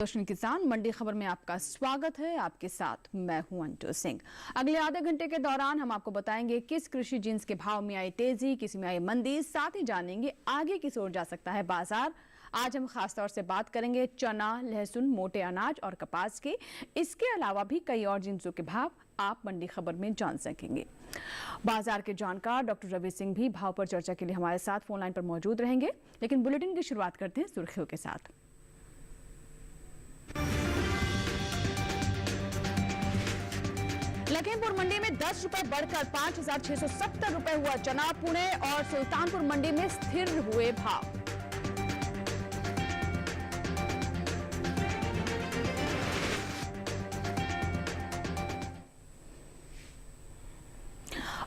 रोशन किसान मंडी खबर में आपका स्वागत है। आपके साथ मैं हूं अंटू सिंह। अगले आधे घंटे के दौरान हम आपको बताएंगे किस कृषि जिन्स के भाव में आई तेजी, किस में आई मंदी, साथ ही जानेंगे आगे किस ओर जा सकता है बाजार। आज हम खास तौर से बात करेंगे चना, लहसुन, मोटे अनाज और कपास के। इसके अलावा भी कई और जिन्सों के भाव आप मंडी खबर में जान सकेंगे। बाजार के जानकार डॉक्टर रवि सिंह भी भाव पर चर्चा के लिए हमारे साथ फोन लाइन पर मौजूद रहेंगे, लेकिन बुलेटिन की शुरुआत करते हैं सुर्खियों के साथ। लखीमपुर मंडी में 10 रुपए बढ़कर 5,670 रुपए हुआ चना। पुणे और सुल्तानपुर मंडी में स्थिर हुए भाव।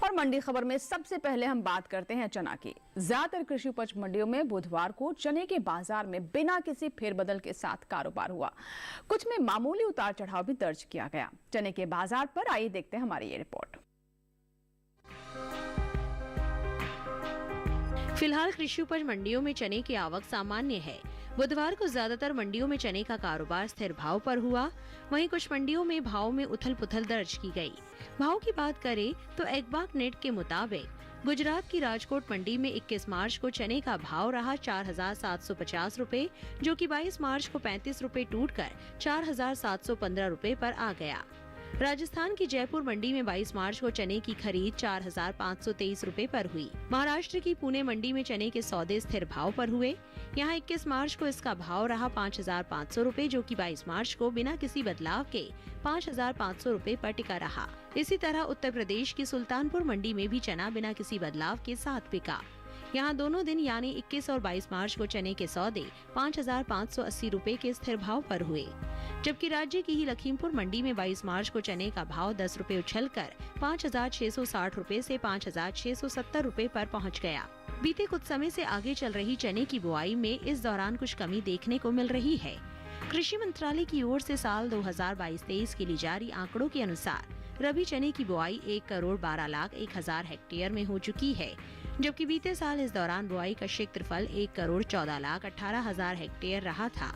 और मंडी खबर में सबसे पहले हम बात करते हैं चना की। ज्यादातर कृषि उपज मंडियों में बुधवार को चने के बाजार में बिना किसी फेरबदल के साथ कारोबार हुआ। कुछ में मामूली उतार चढ़ाव भी दर्ज किया गया। चने के बाजार पर आइए देखते हैं हमारी ये रिपोर्ट। फिलहाल कृषि उपज मंडियों में चने की आवक सामान्य है। बुधवार को ज्यादातर मंडियों में चने का कारोबार स्थिर भाव पर हुआ। वहीं कुछ मंडियों में भाव में उथल पुथल दर्ज की गई। भाव की बात करें तो एग्बाक नेट के मुताबिक गुजरात की राजकोट मंडी में 21 मार्च को चने का भाव रहा 4,750 रुपए, जो कि 22 मार्च को 35 रुपए टूटकर 4,715 रुपए पर आ गया। राजस्थान की जयपुर मंडी में 22 मार्च को चने की खरीद 4,523 रुपए पर हुई। महाराष्ट्र की पुणे मंडी में चने के सौदे स्थिर भाव पर हुए। यहाँ 21 मार्च को इसका भाव रहा 5,500 रुपए, जो कि 22 मार्च को बिना किसी बदलाव के 5,500 रुपए पर टिका रहा। इसी तरह उत्तर प्रदेश की सुल्तानपुर मंडी में भी चना बिना किसी बदलाव के साथ बिका। यहाँ दोनों दिन यानी 21 और 22 मार्च को चने के सौदे 5,580 रुपए के स्थिर भाव पर हुए। जबकि राज्य की ही लखीमपुर मंडी में 22 मार्च को चने का भाव 10 रुपए उछलकर 5,660 रुपए से 5,670 रुपए पर पहुंच गया। बीते कुछ समय से आगे चल रही चने की बुआई में इस दौरान कुछ कमी देखने को मिल रही है। कृषि मंत्रालय की ओर से साल 2022-23 के लिए जारी आंकड़ों के अनुसार रबी चने की बुआई 1,12,01,000 हेक्टेयर में हो चुकी है, जबकि बीते साल इस दौरान बुआई का क्षेत्रफल 1,14,18,000 हेक्टेयर रहा था।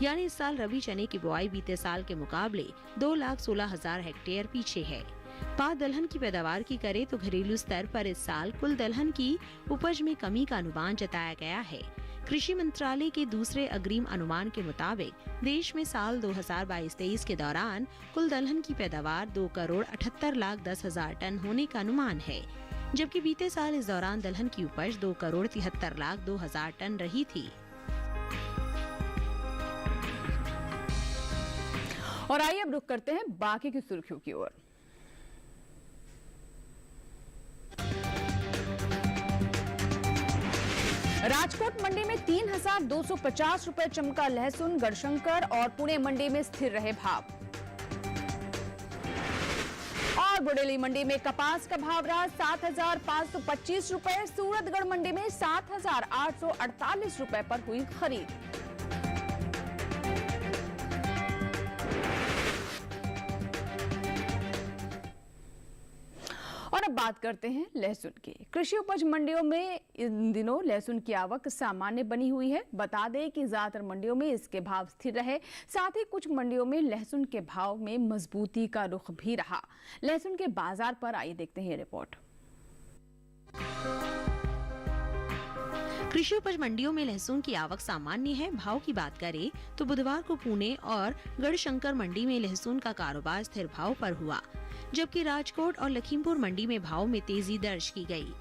यानी इस साल रबी चने की बुआई बीते साल के मुकाबले 2,16,000 हेक्टेयर पीछे है। बात दलहन की पैदावार की करें तो घरेलू स्तर पर इस साल कुल दलहन की उपज में कमी का अनुमान जताया गया है। कृषि मंत्रालय के दूसरे अग्रिम अनुमान के मुताबिक देश में साल 2022-23 के दौरान कुल दलहन की पैदावार 2,78,10,000 टन होने का अनुमान है, जबकि बीते साल इस दौरान दलहन की उपज 2,73,02,000 टन रही थी। और आइए अब रुक करते हैं बाकी की सुर्खियों की ओर। राजकोट मंडी में 3,250 रुपए चमका लहसुन। गढ़शंकर और पुणे मंडी में स्थिर रहे भाव। और बुडेली मंडी में कपास का भाव रहा 7,525 रुपए। सूरतगढ़ मंडी में 7,848 रुपए पर हुई खरीद। और अब बात करते हैं लहसुन की। कृषि उपज मंडियों में इन दिनों लहसुन की आवक सामान्य बनी हुई है। बता दें कि ज्यादातर मंडियों में इसके भाव स्थिर रहे, साथ ही कुछ मंडियों में लहसुन के भाव में मजबूती का रुख भी रहा। लहसुन के बाजार पर आइए देखते हैं ये रिपोर्ट। कृषि उपज मंडियों में लहसुन की आवक सामान्य है। भाव की बात करें तो बुधवार को पुणे और गढ़शंकर मंडी में लहसुन का कारोबार स्थिर भाव पर हुआ, जबकि राजकोट और लखीमपुर मंडी में भाव में तेजी दर्ज की गई।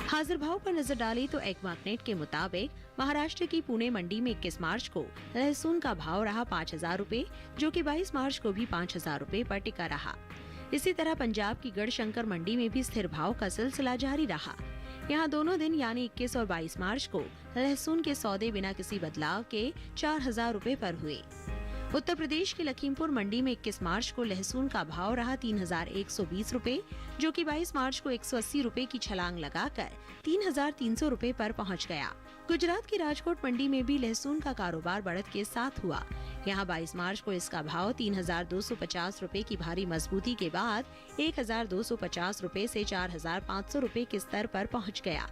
हाजिर भाव पर नजर डालें तो एग्बाक नेट के मुताबिक महाराष्ट्र की पुणे मंडी में 21 मार्च को लहसुन का भाव रहा 5,000 रुपए, जो कि 22 मार्च को भी 5,000 रुपए पर टिका रहा। इसी तरह पंजाब की गढ़शंकर मंडी में भी स्थिर भाव का सिलसिला जारी रहा। यहाँ दोनों दिन यानी 21 और 22 मार्च को लहसुन के सौदे बिना किसी बदलाव के 4,000 रुपए पर हुए। उत्तर प्रदेश की लखीमपुर मंडी में 21 मार्च को लहसुन का भाव रहा 3,120 रुपए, जो कि 22 मार्च को 180 रुपए की छलांग लगाकर 3,300 रुपए पर पहुंच गया। गुजरात की राजकोट मंडी में भी लहसुन का कारोबार बढ़त के साथ हुआ। यहाँ 22 मार्च को इसका भाव 3,250 रुपए की भारी मजबूती के बाद 1,250 रुपए से 4,500 रुपए के स्तर पर पहुँच गया।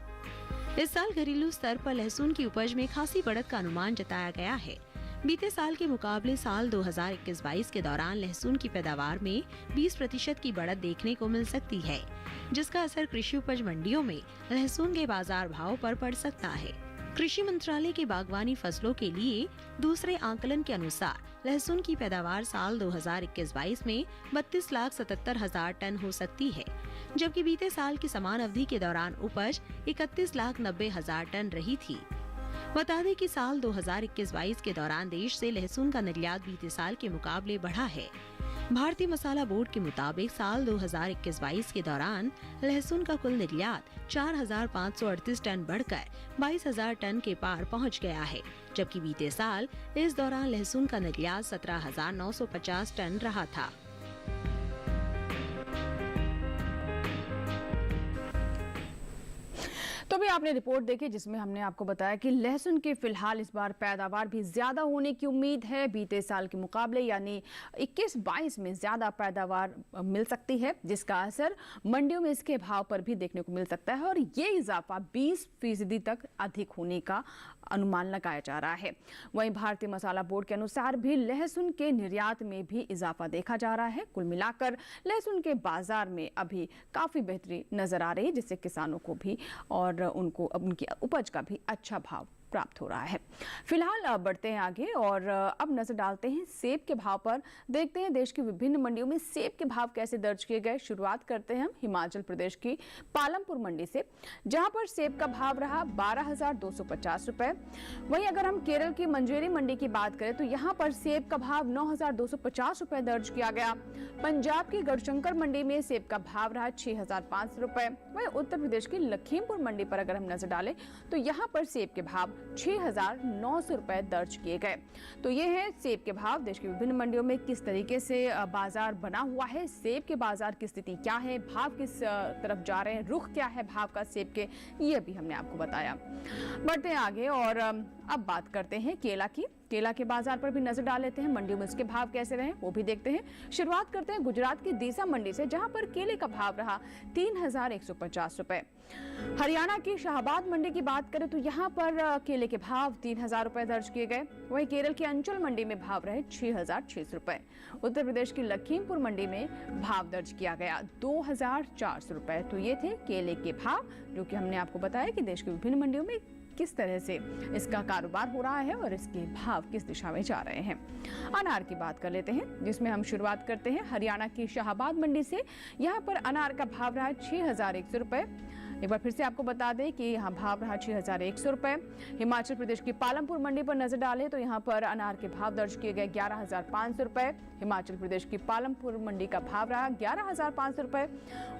इस साल घरेलू स्तर पर लहसुन की उपज में खासी बढ़त का अनुमान जताया गया है। बीते साल के मुकाबले साल 2021-22 के दौरान लहसुन की पैदावार में 20% की बढ़त देखने को मिल सकती है, जिसका असर कृषि उपज मंडियों में लहसुन के बाजार भाव पर पड़ सकता है। कृषि मंत्रालय के बागवानी फसलों के लिए दूसरे आंकलन के अनुसार लहसुन की पैदावार साल 2021-22 में 32,77,000 टन हो सकती है, जबकि बीते साल की समान अवधि के दौरान उपज 31,90,000 टन रही थी। बता दें कि साल 2021-22 के दौरान देश से लहसुन का निर्यात बीते साल के मुकाबले बढ़ा है। भारतीय मसाला बोर्ड के मुताबिक साल 2021-22 के दौरान लहसुन का कुल निर्यात 4,538 टन बढ़कर 22,000 टन के पार पहुंच गया है, जबकि बीते साल इस दौरान लहसुन का निर्यात 17,950 टन रहा था। तो भी आपने रिपोर्ट देखी जिसमें हमने आपको बताया कि लहसुन की फिलहाल इस बार पैदावार भी ज्यादा होने की उम्मीद है। बीते साल के मुकाबले यानी 21-22 में ज्यादा पैदावार मिल सकती है, जिसका असर मंडियों में इसके भाव पर भी देखने को मिल सकता है और ये इजाफा 20% तक अधिक होने का अनुमान लगाया जा रहा है। वहीं भारतीय मसाला बोर्ड के अनुसार भी लहसुन के निर्यात में भी इजाफा देखा जा रहा है। कुल मिलाकर लहसुन के बाजार में अभी काफी बेहतरी नजर आ रही है, जिससे किसानों को भी और उनको उनकी उपज का भी अच्छा भाव प्राप्त हो रहा है। फिलहाल बढ़ते हैं आगे और अब नजर डालते हैं सेब के भाव पर। देखते हैं देश की विभिन्न मंडियों में सेब के भाव कैसे दर्ज किए गए। शुरुआत करते हैं हम हिमाचल प्रदेश की पालमपुर मंडी से, जहां पर सेब का भाव रहा 12,250 रुपए। वहीं अगर हम केरल की मंजेरी मंडी की बात करें तो यहाँ पर सेब का भाव 9,250 रुपए दर्ज किया गया। पंजाब की गढ़शंकर मंडी में सेब का भाव रहा 6,500 रुपए। वहीं उत्तर प्रदेश की लखीमपुर मंडी पर अगर हम नजर डालें तो यहाँ पर सेब के भाव 6,900 रुपए दर्ज किए गए। तो ये है सेब के भाव। देश की विभिन्न मंडियों में किस तरीके से बाजार बना हुआ है, सेब के बाजार की स्थिति क्या है, भाव किस तरफ जा रहे हैं, रुख क्या है भाव का सेब के, ये भी हमने आपको बताया। बढ़ते हैं आगे और अब बात करते हैं केला की। केला के बाजार पर भी नजर डाल लेते हैं, मंडियों में इसके भाव कैसे रहे वो भी देखते हैं। शुरुआत करते हैं गुजरात की दीसा मंडी से, जहां पर केले का भाव रहा 3,150 रुपए। हरियाणा की शाहबाद मंडी की बात करें तो यहाँ पर केले के भाव 3,000 रुपए दर्ज किए गए। वहीं केरल की अंचल मंडी में भाव रहे 6,600 रुपए। उत्तर प्रदेश की लखीमपुर मंडी में भाव दर्ज किया गया 2,400 रुपए। तो ये थे केले के भाव, जो कि हमने आपको बताया कि देश की विभिन्न मंडियों में किस तरह से इसका कारोबार हो रहा है और इसके भाव किस दिशा में जा रहे हैं। अनार की बात कर लेते हैं, जिसमें हम शुरुआत करते हैं हरियाणा की शाहबाद मंडी से। यहाँ पर अनार का भाव रहा 6,100 रुपए। एक बार फिर से आपको बता दें कि यहाँ भाव रहा 6,100 रुपए। हिमाचल प्रदेश की पालमपुर मंडी पर नजर डालें तो यहाँ पर अनार के भाव दर्ज किए गए 11,500 रुपए। हिमाचल प्रदेश की पालमपुर मंडी का भाव रहा 11,500 रुपए।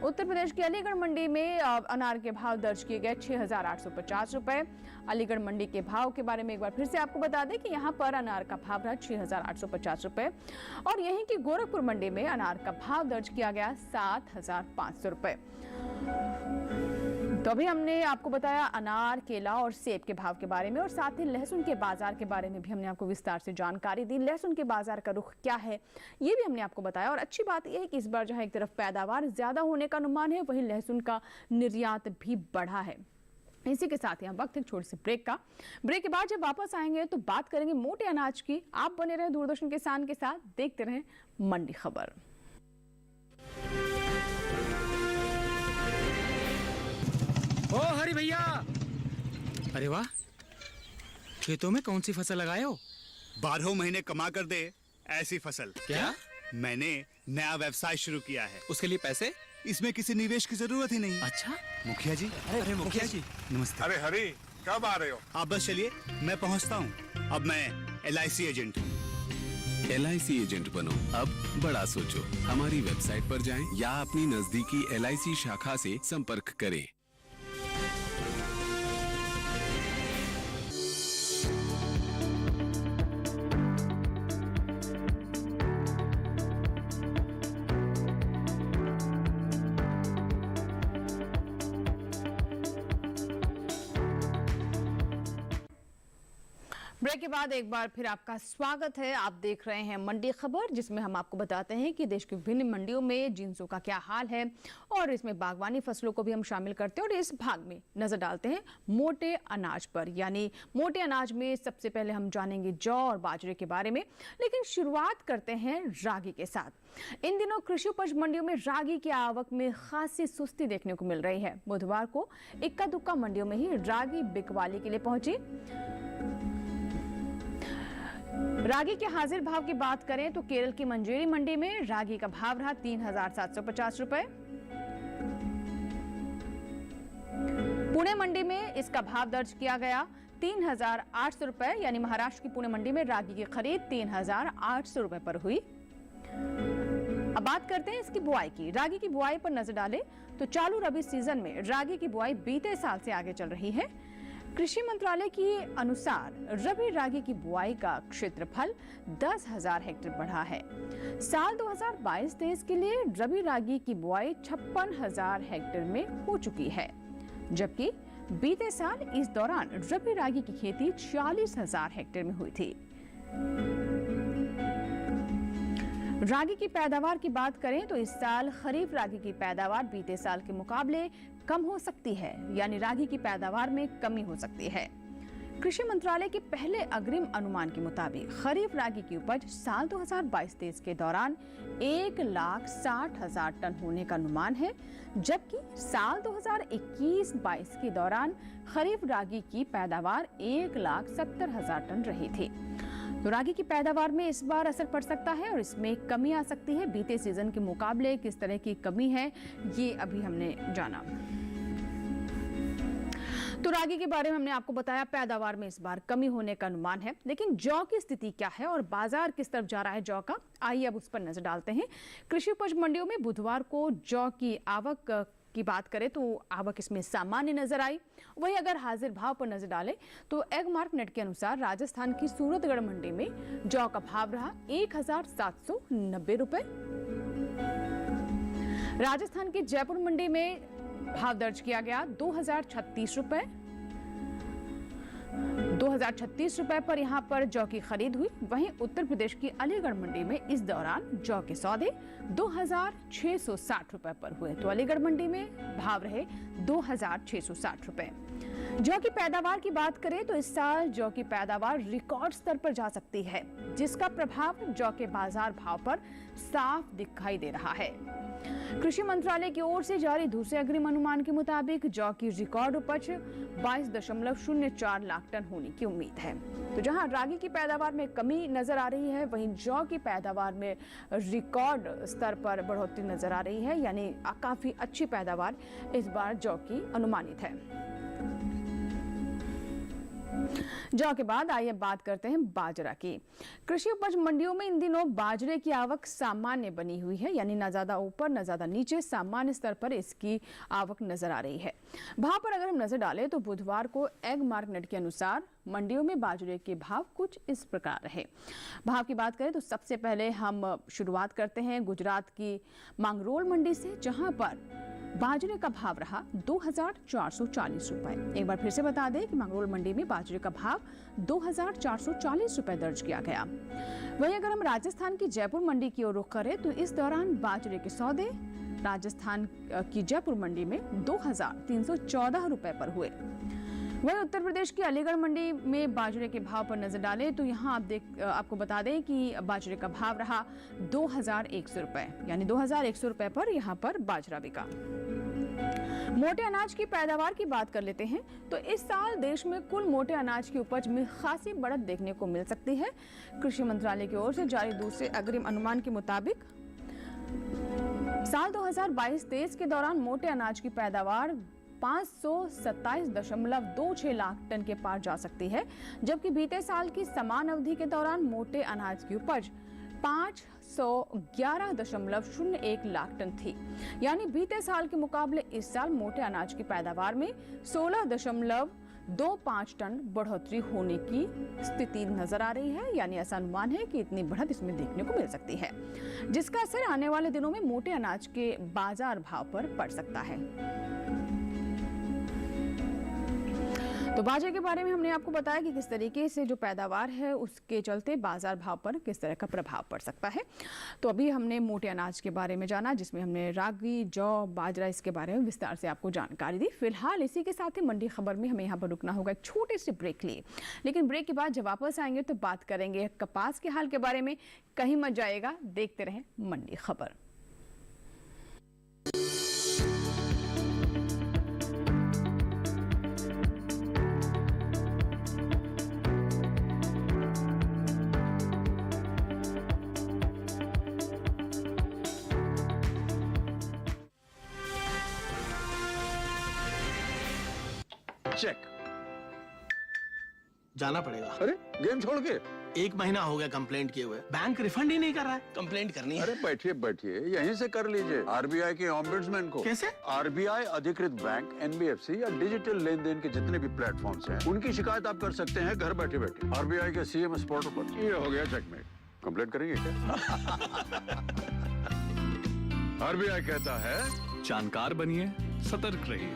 उत्तर प्रदेश की अलीगढ़ मंडी में अनार के भाव दर्ज किए गए 6,850 रुपए। अलीगढ़ मंडी के भाव के बारे में एक बार फिर से आपको बता दें कि यहाँ पर अनार का भाव रहा 6,850 रुपए और यहीं की गोरखपुर मंडी में अनार का भाव दर्ज किया गया 7,500 रुपए। तो अभी हमने आपको बताया अनार, केला और सेब के भाव के बारे में और साथ ही लहसुन के बाजार के बारे में भी हमने आपको विस्तार से जानकारी दी। लहसुन के बाजार का रुख क्या है ये भी हमने आपको बताया और अच्छी बात यह है कि इस बार जहां एक तरफ पैदावार ज्यादा होने का अनुमान है, वहीं लहसुन का निर्यात भी बढ़ा है। इसी के साथ ही हम वक्त एक छोटे से ब्रेक का। ब्रेक के बाद जब वापस आएंगे तो बात करेंगे मोटे अनाज की। आप बने रहे दूरदर्शन किसान के साथ, देखते रहें मंडी खबर। ओ हरी भैया, अरे वाह, खेतों में कौन सी फसल लगाए हो? 12 महीने कमा कर दे ऐसी फसल। क्या? मैंने नया व्यवसाय शुरू किया है। उसके लिए पैसे? इसमें किसी निवेश की जरूरत ही नहीं। अच्छा, मुखिया जी। अरे मुखिया जी, नमस्ते। अरे हरी, कब आ रहे हो? आप बस चलिए, मैं पहुंचता हूं। अब मैं LIC एजेंट हूं। LIC एजेंट बनो, अब बड़ा सोचो। हमारी वेबसाइट पर जाएं या अपनी नजदीकी LIC शाखा से संपर्क करें। ब्रेक के बाद एक बार फिर आपका स्वागत है। आप देख रहे हैं मंडी खबर, जिसमें हम आपको बताते हैं कि देश की विभिन्न मंडियों में जिंसों का क्या हाल है और इसमें बागवानी फसलों को भी हम शामिल करते हैं। और इस भाग में नजर डालते हैं मोटे अनाज पर, यानी मोटे अनाज में सबसे पहले हम जानेंगे जौ और बाजरे के बारे में, लेकिन शुरुआत करते हैं रागी के साथ। इन दिनों कृषि उपज मंडियों में रागी की आवक में खासी सुस्ती देखने को मिल रही है। बुधवार को इक्का दुक्का मंडियों में ही रागी बिकवाली के लिए पहुंची। रागी के हाजिर भाव की बात करें तो केरल की मंजेरी मंडी में रागी का भाव रहा 3,750 रुपए। पुणे मंडी में इसका भाव दर्ज किया गया 3,800 रुपए, यानी महाराष्ट्र की पुणे मंडी में रागी की खरीद 3,800 रुपए पर हुई। अब बात करते हैं इसकी बुआई की। रागी की बुआई पर नजर डालें तो चालू रबी सीजन में रागी की बुआई बीते साल से आगे चल रही है। कृषि मंत्रालय के अनुसार रबी रागी की बुआई का क्षेत्रफल 10,000 हेक्टेयर बढ़ा है। साल 2022-23 के लिए रबी रागी की बुआई 56,000 हेक्टेयर में हो चुकी है, जबकि बीते साल इस दौरान रबी रागी की खेती 40,000 हेक्टेयर में हुई थी। रागी की पैदावार की बात करें तो इस साल खरीफ रागी की पैदावार बीते साल के मुकाबले कम हो सकती है, यानी रागी की पैदावार में कमी हो सकती है। कृषि मंत्रालय के पहले अग्रिम अनुमान के मुताबिक खरीफ रागी की उपज साल 2022-23 के दौरान 1,60,000 टन होने का अनुमान है, जबकि साल 2021-22 के दौरान खरीफ रागी की पैदावार 1,70,000 टन रही थी। तो रागी की पैदावार में इस बार असर पड़ सकता है और इसमें कमी आ सकती है। बीते सीजन के मुकाबले किस तरह की कमी है, ये अभी हमने जाना। तो रागी के बारे में हमने आपको बताया, पैदावार में इस बार कमी होने का अनुमान है। लेकिन जौ की स्थिति क्या है और बाजार किस तरफ जा रहा है जौ का, आइए अब उस पर नजर डालते हैं। कृषि उपज मंडियों में बुधवार को जौ की आवक की बात करें तो आवक इसमें सामान्य नजर आई। वहीं अगर हाजिर भाव पर नजर डालें तो एगमार्क नेट के अनुसार राजस्थान की सूरतगढ़ मंडी में जौ का भाव रहा 1,790 रुपए। राजस्थान की जयपुर मंडी में भाव दर्ज किया गया 2,036 रुपए। 2,036 रुपए पर यहां पर जौ की खरीद हुई। वहीं उत्तर प्रदेश की अलीगढ़ मंडी में इस दौरान जौ के सौदे 2,660 रुपए पर हुए। तो अलीगढ़ मंडी में भाव रहे 2,660 रुपए। जौ की पैदावार की बात करें तो इस साल जौ की पैदावार रिकॉर्ड स्तर पर जा सकती है, जिसका प्रभाव जौ के बाजार भाव पर साफ दिखाई दे रहा है। कृषि मंत्रालय की ओर से जारी दूसरे अग्रिम अनुमान के मुताबिक जौ की रिकॉर्ड उपज 22.04 लाख टन होने की उम्मीद है। तो जहां रागी की पैदावार में कमी नजर आ रही है, वहीं जौ की पैदावार में रिकॉर्ड स्तर पर बढ़ोतरी नजर आ रही है, यानी काफी अच्छी पैदावार इस बार जौ की अनुमानित है। जौ के बाद आइए बात करते हैं बाजरा की। कृषि उपज मंडियों में इन दिनों बाजरे की आवक सामान्य बनी हुई है, यानी न ज्यादा ऊपर न ज्यादा नीचे, सामान्य स्तर पर इसकी आवक नजर आ रही है। भाव पर अगर हम नजर डालें तो बुधवार को एगमार्क नेट के अनुसार मंडियों में बाजरे के भाव कुछ इस प्रकार रहे। भाव की बात करें तो सबसे पहले हम शुरुआत करते हैं गुजरात की मांगरोल मंडी से, जहां पर बाजरे का भाव रहा 2,440 रुपए। एक बार फिर से बता दें कि मंगरोल मंडी में बाजरे का भाव 2,440 रुपए दर्ज किया गया। वहीं अगर हम राजस्थान की जयपुर मंडी की ओर रुख करें तो इस दौरान बाजरे के सौदे राजस्थान की जयपुर मंडी में 2,314 रुपए पर हुए। वहीं उत्तर प्रदेश की अलीगढ़ मंडी में बाजरे के भाव पर नजर डालें तो यहाँ आपको बता दें कि बाजरे का भाव रहा 2,100 रुपए, यानी 2,100 रुपए पर यहाँ पर बाजरा बिका। मोटे अनाज की पैदावार की बात कर लेते हैं तो इस साल देश में कुल मोटे अनाज की उपज में खासी बढ़त देखने को मिल सकती है। कृषि मंत्रालय की ओर से जारी दूसरे अग्रिम अनुमान के मुताबिक साल 2022-23 के दौरान मोटे अनाज की पैदावार 527.26 लाख टन के पार जा सकती है, जबकि बीते साल की समान अवधि के दौरान मोटे अनाज की उपज 511.01 लाख टन थी। यानी बीते साल के मुकाबले इस साल मोटे अनाज की पैदावार में 16.25 टन बढ़ोतरी होने की स्थिति नजर आ रही है। यानी ऐसा अनुमान है कि इतनी बढ़त इसमें देखने को मिल सकती है, जिसका असर आने वाले दिनों में मोटे अनाज के बाजार भाव पर पड़ सकता है। तो बाजरे के बारे में हमने आपको बताया कि किस तरीके से जो पैदावार है उसके चलते बाजार भाव पर किस तरह का प्रभाव पड़ सकता है। तो अभी हमने मोटे अनाज के बारे में जाना, जिसमें हमने रागी, जौ, बाजरा इसके बारे में विस्तार से आपको जानकारी दी। फिलहाल इसी के साथ ही मंडी खबर में हमें यहाँ पर रुकना होगा एक छोटे से ब्रेक लिए, लेकिन ब्रेक के बाद जब वापस आएंगे तो बात करेंगे कपास के हाल के बारे में। कहीं मत जाएगा, देखते रहें मंडी खबर। चेक। जाना पड़ेगा। अरे गेम छोड़ के 1 महीना हो गया कंप्लेंट किए हुए, बैंक रिफंड ही नहीं कर रहा है। कंप्लेंट करनी है। अरे बैठिए बैठिए, यहीं से कर लीजिए आरबीआई के ऑम्बुड्समैन को। कैसे? आरबीआई अधिकृत बैंक, एनबीएफसी या डिजिटल लेन देन के जितने भी प्लेटफॉर्म्स हैं, उनकी शिकायत आप कर सकते हैं घर बैठे बैठे आरबीआई के सीएमएस पोर्टल पर। ये हो गया चेकमेट। कंप्लेंट करेंगे क्या? आरबीआई कहता है जानकार बनिए, सतर्क रहिए।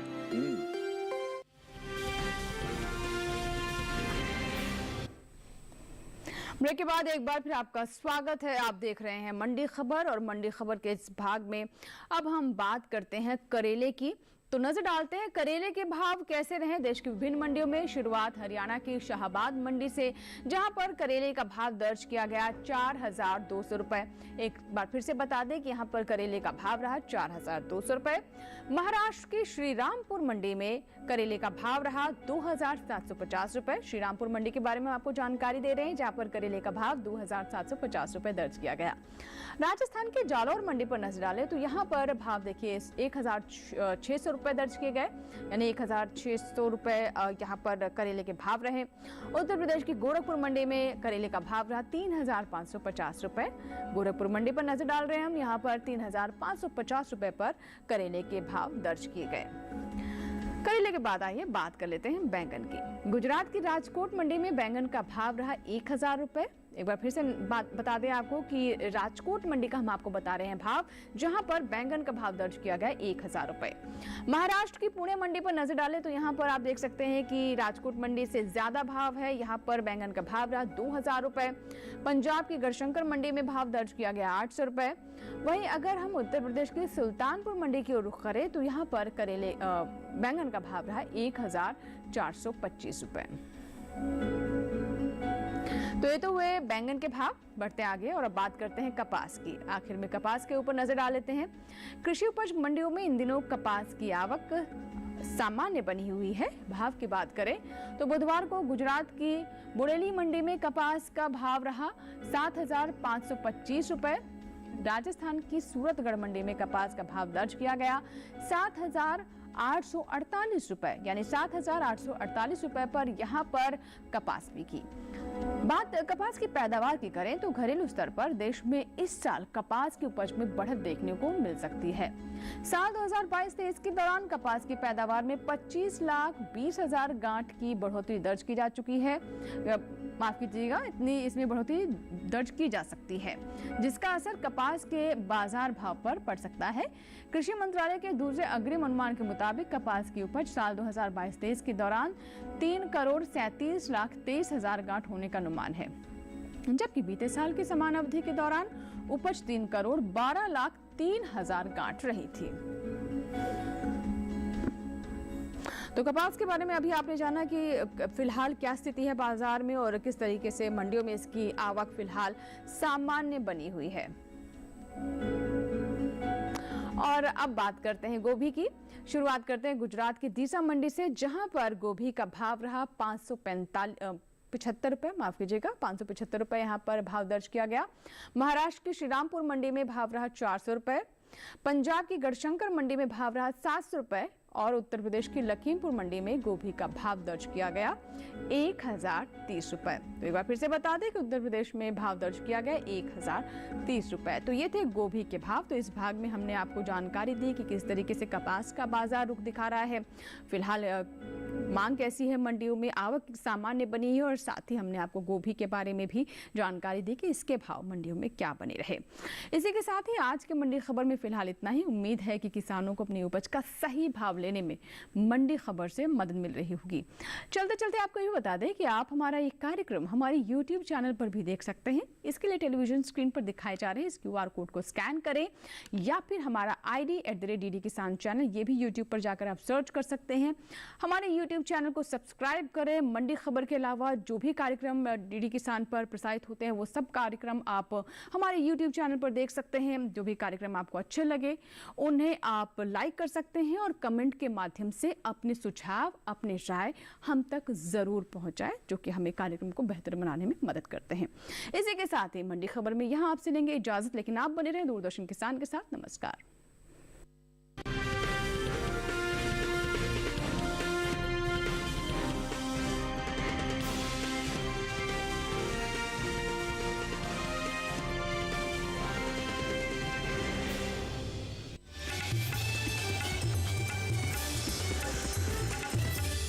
ब्रेक के बाद एक बार फिर आपका स्वागत है। आप देख रहे हैं मंडी खबर, और मंडी खबर के इस भाग में अब हम बात करते हैं करेले की। तो नजर डालते हैं करेले के भाव कैसे रहे देश की विभिन्न मंडियों में। शुरुआत हरियाणा की शाहबाद मंडी से, जहां पर करेले का भाव दर्ज किया गया 4,200 रुपए। एक बार फिर से बता दें कि यहां पर करेले का भाव रहा 4,200 रुपए। महाराष्ट्र की श्रीरामपुर मंडी में करेले का भाव रहा 2,750 रुपए। श्रीरामपुर मंडी के बारे में आपको जानकारी दे रहे हैं, जहां पर करेले का भाव 2,750 रुपए दर्ज किया गया। राजस्थान के जालौर मंडी पर नजर डालें तो यहाँ पर भाव देखिए 1,600 रुपए दर्ज किए गए, यानी 1,600 रुपए यहाँ पर करेले के भाव रहे। उत्तर प्रदेश की गोरखपुर मंडी में करेले का भाव रहा 3,550 रुपए। गोरखपुर मंडी पर नजर डाल रहे हैं हम, यहाँ पर 3,550 रुपए पर करेले के भाव दर्ज किए गए। करेले के बाद आइए बात कर लेते हैं बैंगन की। गुजरात की राजकोट मंडी में बैंगन का भाव रहा 1,000 रुपए। एक बार फिर से बात बता दें आपको कि राजकोट मंडी का हम आपको बता रहे हैं भाव, जहां पर बैंगन का भाव दर्ज किया गया 1,000 रुपए। महाराष्ट्र की पुणे मंडी पर नजर डालें तो यहां पर आप देख सकते हैं कि राजकोट मंडी से ज्यादा भाव है। यहां पर बैंगन का भाव रहा 2,000 रुपए। पंजाब की गढ़शंकर मंडी में भाव दर्ज किया गया 800 रुपए। वहीं अगर हम उत्तर प्रदेश की सुल्तानपुर मंडी की ओर रुख करें तो यहाँ पर करेले बैंगन का भाव रहा 1,425 रुपए। तो ये तो हुए बैंगन के भाव। बढ़ते आगे और अब बात करते हैं कपास की। आखिर में कपास के ऊपर नजर डाल लेते हैं। कृषि उपज मंडियों में इन दिनों कपास की आवक सामान्य बनी हुई है। भाव की बात करें तो बुधवार को गुजरात की बुरेली मंडी में कपास का भाव रहा 7,525 रुपए। राजस्थान की सूरतगढ़ मंडी में कपास का भाव दर्ज किया गया 7,848 रुपए, यानी 7,848 रुपए पर यहाँ पर कपास बिकी। बात कपास की पैदावार की करें तो घरेलू स्तर पर देश में इस साल कपास की उपज में बढ़त देखने को मिल सकती है। साल 2022-23 के दौरान कपास की पैदावार में 25,20,000 गांठ की बढ़ोतरी दर्ज की जा चुकी है। माफ कीजिएगा, इतनी इसमें बढ़ोतरी दर्ज की जा सकती है, जिसका असर कपास के बाजार भाव पर पड़ सकता है। कृषि मंत्रालय के दूसरे अग्रिम अनुमान के मुताबिक कपास की उपज साल 2022-23 के दौरान 3,37,23,000 गांठ होने का अनुमान है, जबकि बीते साल की समान अवधि के दौरान उपज 3,12,03,000 गांठ रही थी। तो कपास के बारे में अभी आपने जाना कि फिलहाल क्या स्थिति है बाजार में और किस तरीके से मंडियों में इसकी आवक फिलहाल सामान्य बनी हुई है। और अब बात करते हैं गोभी की। शुरुआत करते हैं गुजरात की दीसा मंडी से, जहां पर गोभी का भाव रहा 575 रुपए, माफ कीजिएगा 575 रुपए यहाँ पर भाव दर्ज किया गया। महाराष्ट्र की श्रीरामपुर मंडी में भाव रहा 400 रुपए। पंजाब की गढ़शंकर मंडी में भाव रहा 700 रुपए और उत्तर प्रदेश की लखीमपुर मंडी में गोभी का भाव दर्ज किया गया 1,030 रुपए। तो एक बार फिर से बता दें कि उत्तर प्रदेश में भाव दर्ज किया गया 1,030 रुपए। तो ये थे गोभी के भाव। तो इस भाग में हमने आपको जानकारी दी कि किस तरीके से कपास का बाजार रुख दिखा रहा है। फिलहाल मांग कैसी है मंडियों में, आवक सामान्य बनी है और साथ ही हमने आपको गोभी के बारे में भी जानकारी दी कि इसके भाव मंडियों में क्या बने रहे। इसी के साथ ही आज के मंडी खबर में फिलहाल इतना ही। उम्मीद है कि किसानों को अपनी उपज का सही भाव लेने में मंडी खबर से मदद मिल रही होगी। चलते चलते आपको ये बता दें कि आप हमारा ये कार्यक्रम हमारे YouTube चैनल पर भी देख सकते हैं। इसके लिए टेलीविजन स्क्रीन पर दिखाए जा रहे हैं इस QR कोड को स्कैन करें या फिर हमारा ID @DD किसान चैनल, ये भी YouTube पर जाकर आप सर्च कर सकते हैं। हमारे YouTube चैनल को सब्सक्राइब करें। मंडी खबर के अलावा जो भी कार्यक्रम DD किसान पर प्रसारित होते हैं वो सब कार्यक्रम आप हमारे YouTube चैनल पर देख सकते हैं। जो भी कार्यक्रम आपको अच्छे लगे उन्हें आप लाइक कर सकते हैं और कमेंट के माध्यम से अपने सुझाव, अपने राय हम तक जरूर पहुंचाएं, जो कि हमें कार्यक्रम को बेहतर बनाने में मदद करते हैं। इसी के साथ ही मंडी खबर में यहाँ आपसे लेंगे इजाजत, लेकिन आप बने रहें दूरदर्शन किसान के साथ। नमस्कार।